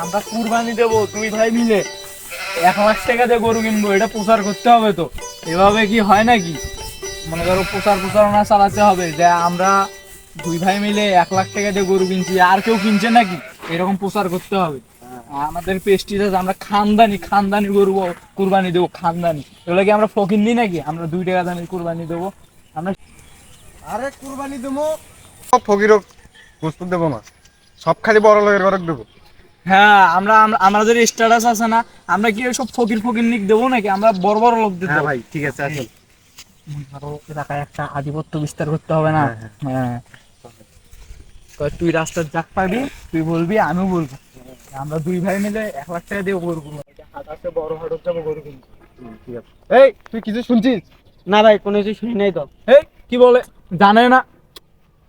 আমরা কুরবানি দেবো দুই ভাই মিলে, 1 লাখ টাকা দিয়ে গরু কিনবো, এটা প্রচার করতে হবে তো। এভাবে কি হয় নাকি? মনে করো প্রচারণা চালাতে হবে যে আমরা দুই ভাই মিলে 1 লাখ টাকা দিয়ে গরু কিনছি, আর কেউ কিনছে নাকি, এরকম প্রচার করতে হবে। আমাদের পেস্টিজ আছে, আমরা খানদানি গরু কুরবানি দেবো, খানদানি। এগুলো কি আমরা ফকির দিই নাকি আমরা 2 টাকা দামের কুরবানি দেবো? আমরা আরে কুরবানি দেবো, সব ফকির গোস্ত দেবো না, সব খালি বড় লোকের ঘরে দেবো। হ্যাঁ, আমরা আমরা- আমাদের স্ট্যাটাস আছে না, আমরা কি সব ফকির নিক দেবো নাকি? আমরা বড় বড় লোকদের হ্যাঁ দেবো। ভাই ঠিক আছে আসেন। ধরো এলাকায় একটা আধিপত্য বিস্তার করতে হবে না? হ্যাঁ, হ্যাঁ, তুই রাস্তার জাক পাবি, তুই বলবি, আমিও বলবো, আমরা দুই ভাই মিলে 1 লাখ টাকা দিয়ে গরু কিনবো। হাট আছে, বড় হাট যাবো গরু কিনবো। ঠিক আছে। এই তুই কিছু শুনছিস? না ভাই, কোনো কিছু শুনি নাই তো। এই কি বলে, জানে না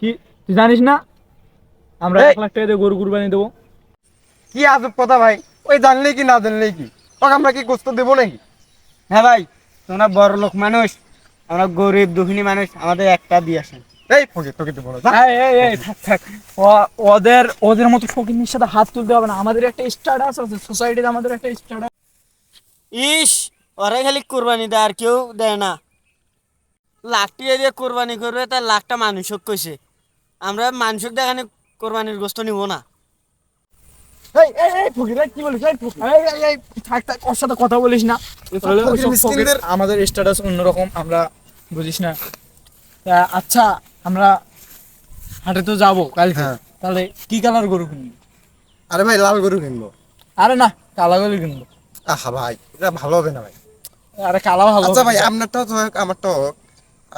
কি? তুই জানিস না আমরা এই! 1 লাখ টাকা দিয়ে গরু কুরবানি দেবো? কি আজব কথা ভাই, ওই জানলেই কি না জানলেই কি, ওকে আমরা কি গোস্ত দেবো নাকি? হ্যাঁ ভাই, তোমরা বড় লোক মানুষ, আমরা গরিব দুঃখিনী মানুষ, আমাদের একটা দিয়ে আসেন। এই ফকির তোকে দেবো না, যা। এই, থাক। ওদের মতো ফকিরনির সাথে হাত তুলতে হবে না, আমাদের একটা স্ট্যাটাস আছে সোসাইটিতে, আমাদের একটা স্ট্যাটাস। ইস, ওরাই খালি কোরবানি দেয়, আর কেউ দেয় না। লাখ টাকা দিয়ে কোরবানি করবে, তার লাখটা মানুষক কইছে। আমরা মানুষক দেখানে কোরবানির গোস্ত নিব না। এই ফকির, কি বলিস? এই, থাক, ওর সাথে কথা বলিস না। ফকির মিসকিনদের আমাদের স্ট্যাটাস অন্যরকম, আমরা বুঝিস না। তা আচ্ছা, আমরা হাটে তো যাবো কালকে, হ্যাঁ। তাহলে কি কালার গরু কিনবো? আরে ভাই লাল গরু কিনবো। আরে না, কালা গরু কিনবো। আহা ভাই, এটা ভালো হবে না ভাই। আরে কালা ভালো আচ্ছা ভাই, হবে। আপনারটাও তো হোক, আমারটাও হোক।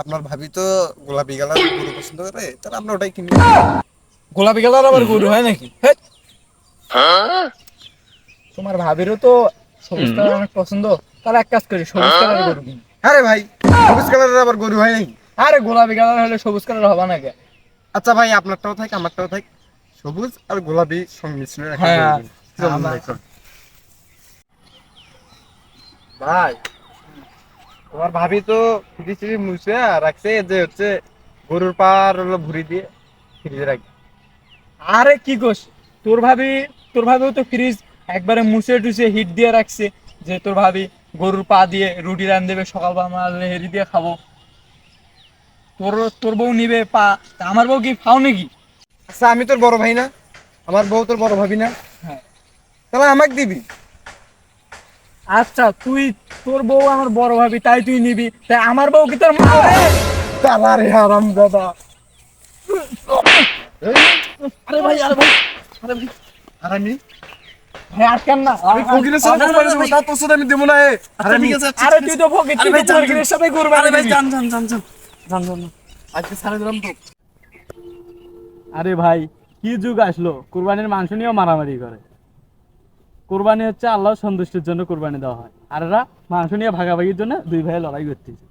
আপনার ভাবি তো গোলাপি কালার গরু পছন্দ করে, তাহলে আমরা ওটাই কিনবো। গোলাপি কালার আবার গরু হয় নাকি? তোমার ভাবিরও তো সবুজ কালার অনেক পছন্দ, তাহলে এক কাজ করি, সবুজ কালার গরু কিনি। আরে ভাই, সবুজ কালারের আবার গরু হয় নাকি? আরে গোলাপি কালার হলে সবুজ কালার হবে নাকি? আচ্ছা ভাই, আপনারটাও থাক আমারটাও থাক, সবুজ আর গোলাপি সংমিশ্রণে একটা হ্যাঁ, গরু কিনি। চলুন আমরা- ভাই, চল। ভাই, তোমার ভাবি তো ফ্রিজ মুছে রাখছে, যে হচ্ছে গরুর পার হলো ভুড়ি দিয়ে ফ্রিজে রাখি। আরে কি কোস, তোর ভাবি, তো ফ্রিজ একবারে মুছে টুছে হিট দিয়ে রাখছে, যে তোর ভাবি গরুর পা দিয়ে রুটি রান দেবে, সকালবেলা আমরা হেরি দিয়ে খাবো। তোর তোর বউ নিবে পা, তা আমার বউ কি খাও নাকি? আচ্ছা আমি তোর বড় ভাই না? আমার বউ তোর বড় ভাবি না? হ্যাঁ। তাহলে আমাকে দিবি। আচ্ছা, তোর বউ আমার বড় ভাবি, তাই তুই নিবি, তাই আমার বউ কি তোর মা রে? তালারে হারাম দাদা। আরে ভাই, আরে ভাই, আরে ভাই, আর আমি ভাই আটকান না। ফকিরের সাথে কোরবানি দেবো, তা তোর সাথে আমি দেবো না। আরে ঠিক আছে, আরে তুই তো ফকির, তুই তো ফকিরের সাথে কুরবানি দিবি। আজকে সারা দিলাম তো। আরে ভাই, কি যুগ আসলো, কুরবানির মাংস নিয়েও মারামারি করে। কুরবানি হচ্ছে আল্লাহর সন্তুষ্টির জন্য কুরবানি দেওয়া হয়, আর এরা মাংস নিয়ে ভাগাভাগির জন্য দুই ভাই লড়াই করতেছে।